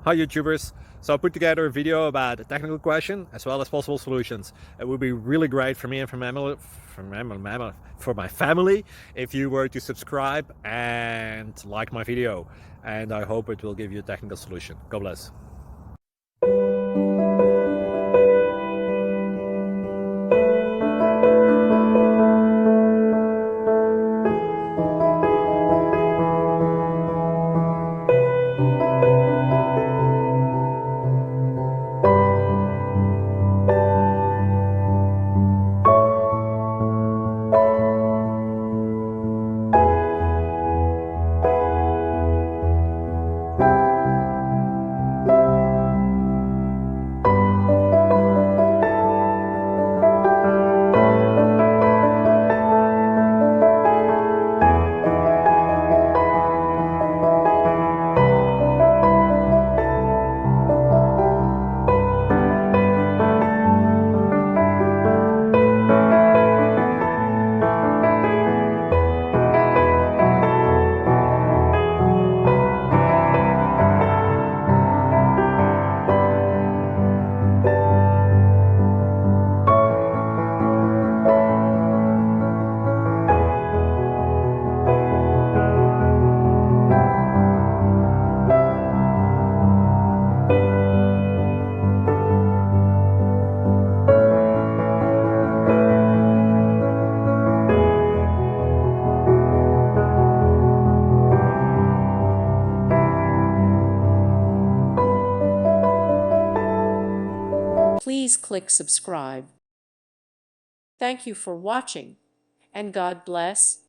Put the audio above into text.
Hi YouTubers! So I put together a video about a technical question as well as possible solutions. It would be really great for me and for my family if you were to subscribe and like my video, and I hope it will give you a technical solution. God bless. Please click subscribe. Thank you for watching, and God bless.